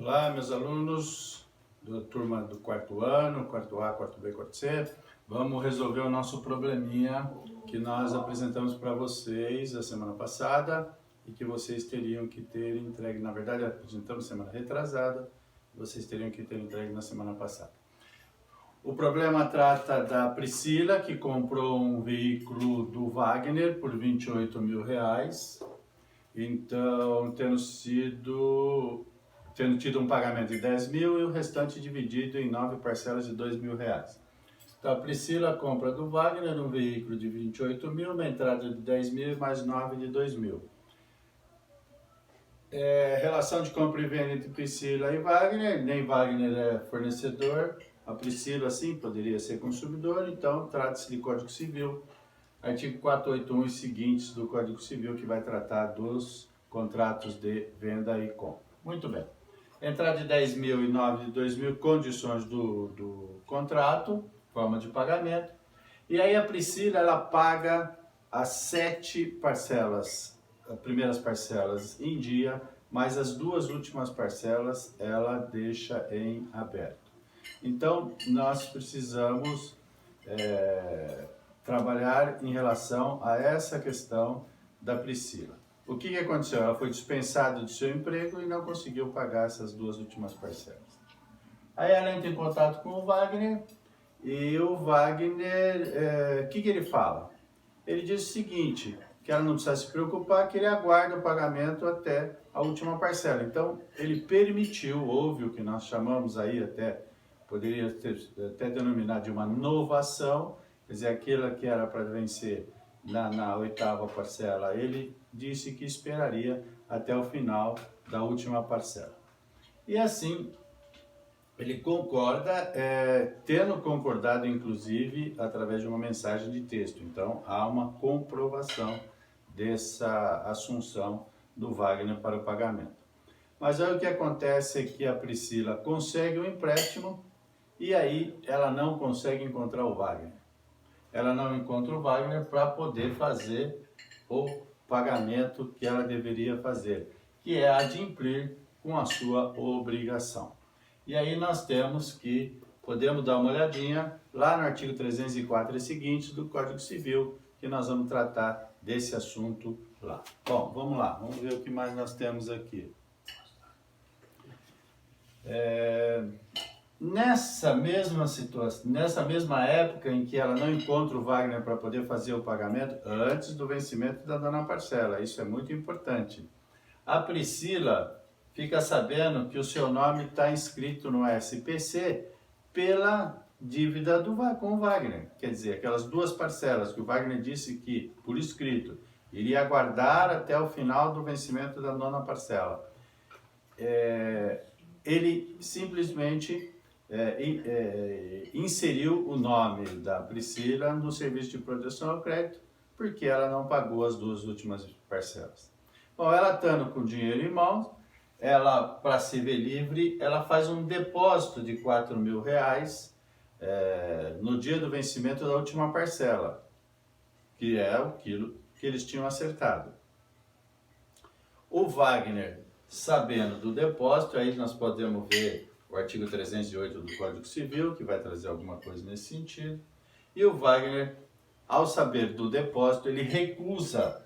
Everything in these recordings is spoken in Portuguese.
Olá, meus alunos da turma do quarto ano, quarto A, quarto B, quarto C. Vamos resolver o nosso probleminha que nós apresentamos para vocês a semana passada e que vocês teriam que ter entregue. Na verdade, apresentamos semana retrasada, vocês teriam que ter entregue na semana passada. O problema trata da Priscila, que comprou um veículo do Wagner por R$28 mil. Então, tendo tido um pagamento de 10 mil e o restante dividido em 9 parcelas de R$2 mil. Então, a Priscila compra do Wagner um veículo de 28 mil, uma entrada de 10 mil mais 9 de 2 mil. Relação de compra e venda entre Priscila e Wagner, nem Wagner é fornecedor, a Priscila sim poderia ser consumidor, então trata-se de Código Civil, artigo 481 e seguintes do Código Civil, que vai tratar dos contratos de venda e compra. Muito bem. Entrada de 10 mil e 9 de 2 mil, condições do contrato, forma de pagamento. E aí a Priscila, ela paga as 7 parcelas, as primeiras parcelas em dia, mas as 2 últimas parcelas ela deixa em aberto. Então, nós precisamos trabalhar em relação a essa questão da Priscila. O que aconteceu? Ela foi dispensada do seu emprego e não conseguiu pagar essas 2 últimas parcelas. Aí ela entra em contato com o Wagner e o Wagner, o que ele fala? Ele diz o seguinte, que ela não precisa se preocupar, que ele aguarda o pagamento até a última parcela. Então, ele permitiu, houve o que nós chamamos aí poderia até denominar de uma novação, quer dizer, aquela que era para vencer na 8ª parcela, ele disse que esperaria até o final da última parcela. E assim, ele concorda, tendo concordado inclusive através de uma mensagem de texto. Então, há uma comprovação dessa assunção do Wagner para o pagamento. Mas aí o que acontece é que a Priscila consegue o empréstimo e aí ela não consegue encontrar o Wagner. Ela não encontra o Wagner para poder fazer o pagamento que ela deveria fazer, que é adimplir com a sua obrigação. E aí nós podemos dar uma olhadinha lá no artigo 304 e seguintes do Código Civil, que nós vamos tratar desse assunto lá. Bom, vamos lá, vamos ver o que mais nós temos aqui. Nessa mesma situação, nessa mesma época em que ela não encontra o Wagner para poder fazer o pagamento, antes do vencimento da dona parcela, isso é muito importante. A Priscila fica sabendo que o seu nome está inscrito no SPC pela dívida com o Wagner. Quer dizer, aquelas 2 parcelas que o Wagner disse que, por escrito, iria aguardar até o final do vencimento da dona parcela. Ele simplesmente inseriu o nome da Priscila no serviço de proteção ao crédito, porque ela não pagou as 2 últimas parcelas. Bom, ela estando com dinheiro em mãos, ela, para se ver livre, ela faz um depósito de R$4 mil no dia do vencimento da última parcela, que é aquilo que eles tinham acertado. O Wagner, sabendo do depósito, aí nós podemos ver o artigo 308 do Código Civil, que vai trazer alguma coisa nesse sentido. E o Wagner, ao saber do depósito, ele recusa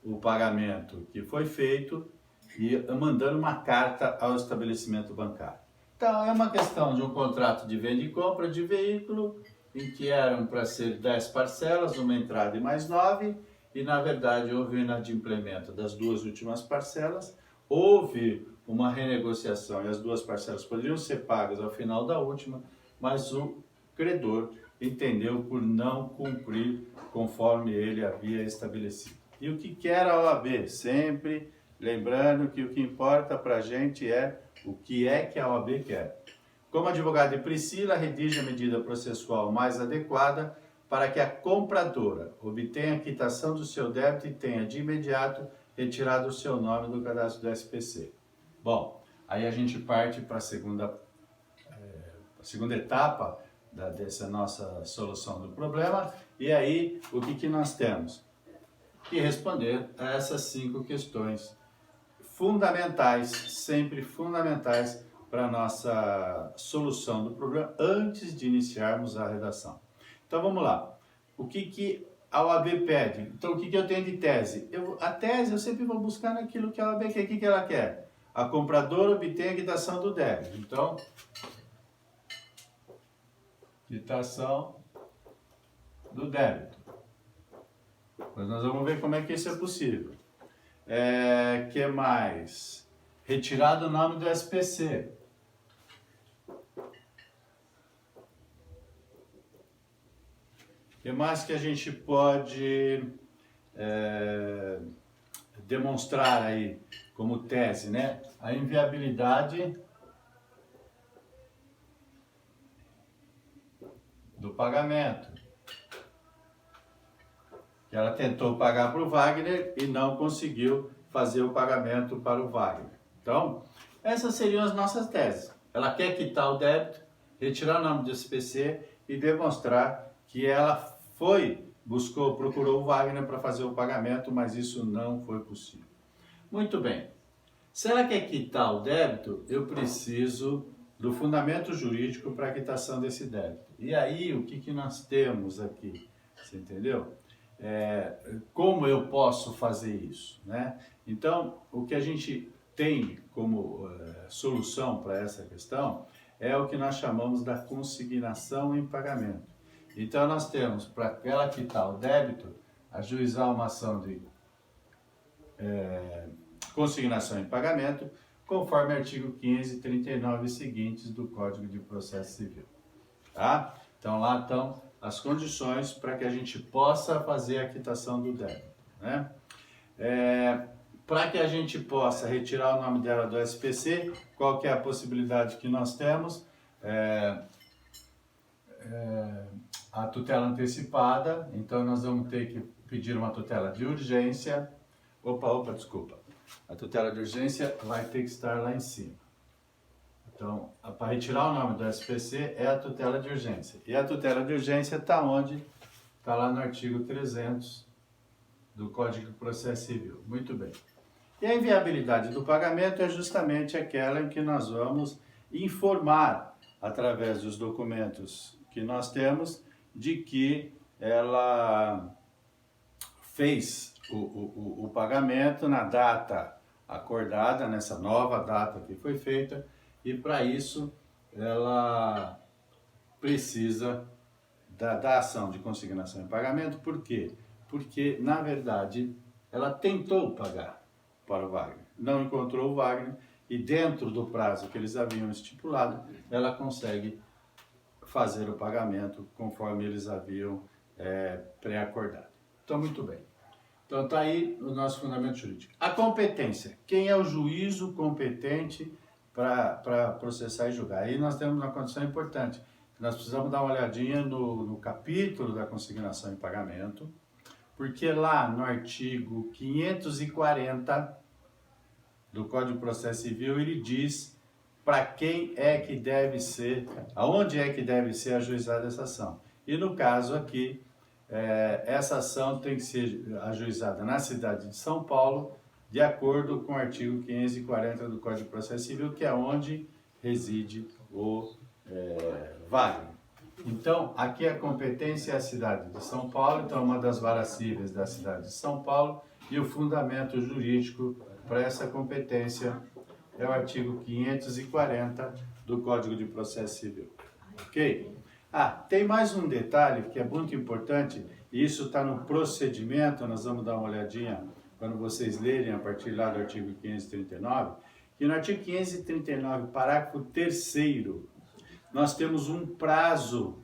o pagamento que foi feito e mandando uma carta ao estabelecimento bancário. Então, é uma questão de um contrato de venda e compra de veículo, em que eram para ser 10 parcelas, uma entrada e mais 9, e na verdade houve o inadimplemento das 2 últimas parcelas, houve uma renegociação e as 2 parcelas poderiam ser pagas ao final da última, mas o credor entendeu por não cumprir conforme ele havia estabelecido. E o que quer a OAB? Sempre lembrando que o que importa para a gente é o que é que a OAB quer. Como advogado de Priscila, redige a medida processual mais adequada para que a compradora obtenha a quitação do seu débito e tenha de imediato retirado o seu nome do cadastro do SPC. Bom, aí a gente parte para a segunda etapa dessa nossa solução do problema. E aí, o que nós temos? Que responder a essas 5 questões fundamentais, sempre fundamentais para a nossa solução do problema antes de iniciarmos a redação. Então vamos lá. O que a OAB pede? Então o que eu tenho de tese? A tese eu sempre vou buscar naquilo que a OAB quer. O que ela quer? A compradora obtém a quitação do débito. Então, quitação do débito. Mas nós vamos ver como é que isso é possível. Que mais? Retirar do nome do SPC. O que mais que a gente pode demonstrar aí como tese, né? A inviabilidade do pagamento. Que ela tentou pagar para o Wagner e não conseguiu fazer o pagamento para o Wagner. Então, essas seriam as nossas teses. Ela quer quitar o débito, retirar o nome do SPC e demonstrar que ela procurou o Wagner para fazer o pagamento, mas isso não foi possível. Muito bem. Se ela quer quitar o débito, eu preciso do fundamento jurídico para a quitação desse débito. E aí, o que nós temos aqui? Você entendeu? Como eu posso fazer isso, né? Então, o que a gente tem como solução para essa questão é o que nós chamamos da consignação em pagamento. Então, nós temos, para ela quitar o débito, ajuizar uma ação de consignação em pagamento, conforme artigo 539 e seguintes do Código de Processo Civil. Tá? Então, lá estão as condições para que a gente possa fazer a quitação do débito, né? Para que a gente possa retirar o nome dela do SPC, qual que é a possibilidade que nós temos? A tutela antecipada, então nós vamos ter que pedir uma tutela de urgência. Desculpa. A tutela de urgência vai ter que estar lá em cima. Então, para retirar o nome do SPC é a tutela de urgência. E a tutela de urgência está onde? Está lá no artigo 300 do Código de Processo Civil. Muito bem. E a inviabilidade do pagamento é justamente aquela em que nós vamos informar, através dos documentos que nós temos, de que ela fez o pagamento na data acordada, nessa nova data que foi feita, e para isso ela precisa da ação de consignação em pagamento. Por quê? Porque, na verdade, ela tentou pagar para o Wagner, não encontrou o Wagner e dentro do prazo que eles haviam estipulado, ela consegue fazer o pagamento conforme eles haviam pré-acordado. Então, muito bem. Então, está aí o nosso fundamento jurídico. A competência. Quem é o juízo competente para processar e julgar? Aí nós temos uma condição importante. Nós precisamos dar uma olhadinha no capítulo da consignação em pagamento, porque lá no artigo 540 do Código de Processo Civil, ele diz para quem é que deve ser, aonde é que deve ser ajuizada essa ação. E no caso aqui, essa ação tem que ser ajuizada na cidade de São Paulo, de acordo com o artigo 540 do Código de Processo Civil, que é onde reside o Wagner. Então, aqui a competência é a cidade de São Paulo, então uma das varas cíveis da cidade de São Paulo, e o fundamento jurídico para essa competência é o artigo 540 do Código de Processo Civil. Ok? Tem mais um detalhe que é muito importante, e isso está no procedimento, nós vamos dar uma olhadinha quando vocês lerem a partir lá do artigo 539, que no artigo 539, parágrafo 3º, nós temos um prazo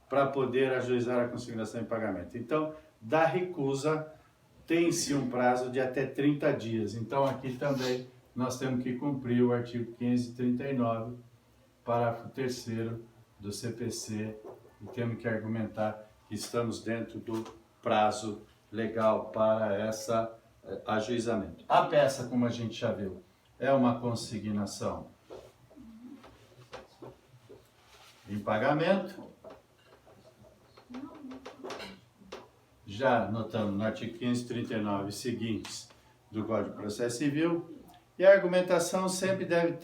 para poder ajuizar a consignação em pagamento. Então, da recusa, tem-se um prazo de até 30 dias. Então, aqui também nós temos que cumprir o artigo 539, parágrafo 3º do CPC, e temos que argumentar que estamos dentro do prazo legal para esse ajuizamento. A peça, como a gente já viu, é uma consignação em pagamento. Já notamos no artigo 539 seguintes do Código de Processo Civil. E a argumentação sempre deve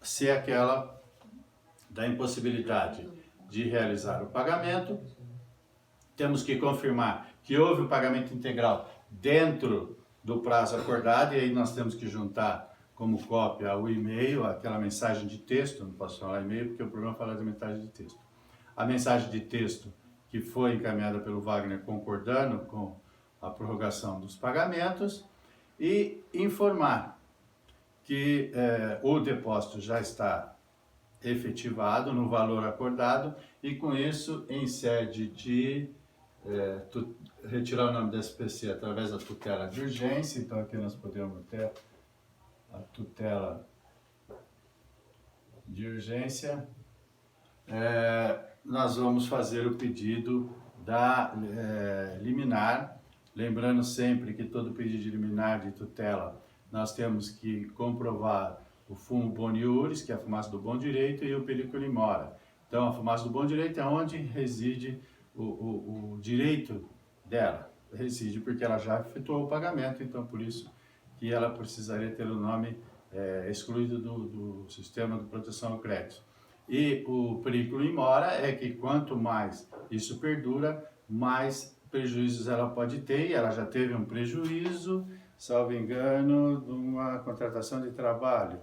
ser aquela da impossibilidade de realizar o pagamento. Temos que confirmar que houve o pagamento integral dentro do prazo acordado, e aí nós temos que juntar como cópia o e-mail, aquela mensagem de texto, não posso falar e-mail porque o programa fala de mensagem de texto. A mensagem de texto que foi encaminhada pelo Wagner concordando com a prorrogação dos pagamentos e informar que o depósito já está efetivado no valor acordado e com isso, em sede de retirar o nome da SPC através da tutela de urgência, então aqui nós podemos ter a tutela de urgência, nós vamos fazer o pedido da liminar, lembrando sempre que todo pedido de liminar de tutela nós temos que comprovar o fumo boni iuris, que é a fumaça do bom direito, e o periculum in mora. Então, a fumaça do bom direito é onde reside o direito dela, reside porque ela já efetuou o pagamento, então por isso que ela precisaria ter o nome excluído do sistema de proteção ao crédito. E o periculum in mora é que quanto mais isso perdura, mais prejuízos ela pode ter, e ela já teve um prejuízo, salvo engano, de uma contratação de trabalho.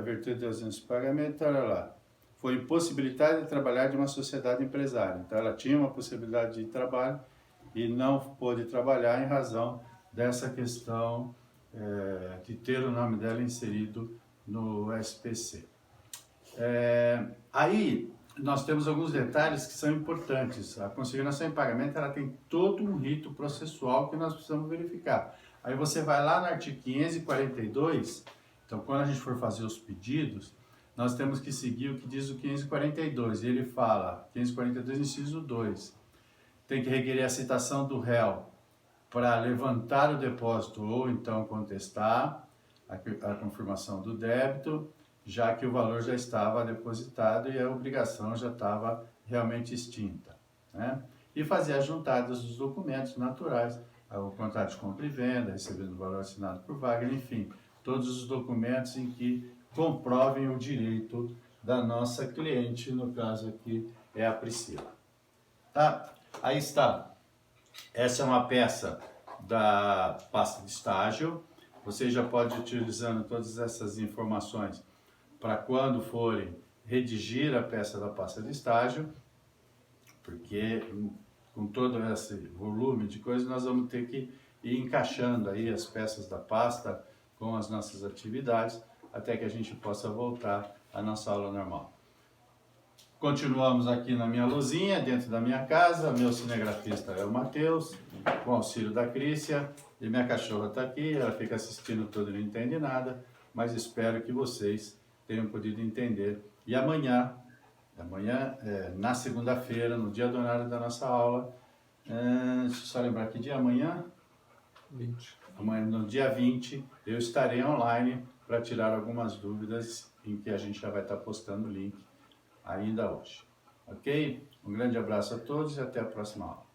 Virtude de ausência de pagamento, olha lá. Foi impossibilitada de trabalhar de uma sociedade empresária. Então ela tinha uma possibilidade de trabalho e não pôde trabalhar em razão dessa questão de ter o nome dela inserido no SPC. Aí nós temos alguns detalhes que são importantes. A consignação em pagamento ela tem todo um rito processual que nós precisamos verificar. Aí você vai lá no artigo 542, então quando a gente for fazer os pedidos, nós temos que seguir o que diz o 542, e ele fala, 542 inciso 2, tem que requerer a citação do réu para levantar o depósito ou então contestar a confirmação do débito, já que o valor já estava depositado e a obrigação já estava realmente extinta, né? E fazer as juntadas dos documentos naturais, o contrato de compra e venda, recebendo o valor assinado por Wagner, enfim, todos os documentos em que comprovem o direito da nossa cliente, no caso aqui é a Priscila. Tá? Aí está. Essa é uma peça da pasta de estágio. Você já pode ir utilizando todas essas informações para quando forem redigir a peça da pasta de estágio, porque com todo esse volume de coisas nós vamos ter que ir encaixando aí as peças da pasta com as nossas atividades, até que a gente possa voltar à nossa aula normal. Continuamos aqui na minha luzinha, dentro da minha casa, meu cinegrafista é o Matheus, com auxílio da Crícia, e minha cachorra está aqui, ela fica assistindo tudo e não entende nada, mas espero que vocês tenham podido entender. E amanhã na segunda-feira, no dia do horário da nossa aula, deixa eu só lembrar que dia amanhã? 20. Amanhã, no dia 20, eu estarei online para tirar algumas dúvidas, em que a gente já vai estar postando o link ainda hoje. Ok? Um grande abraço a todos e até a próxima aula.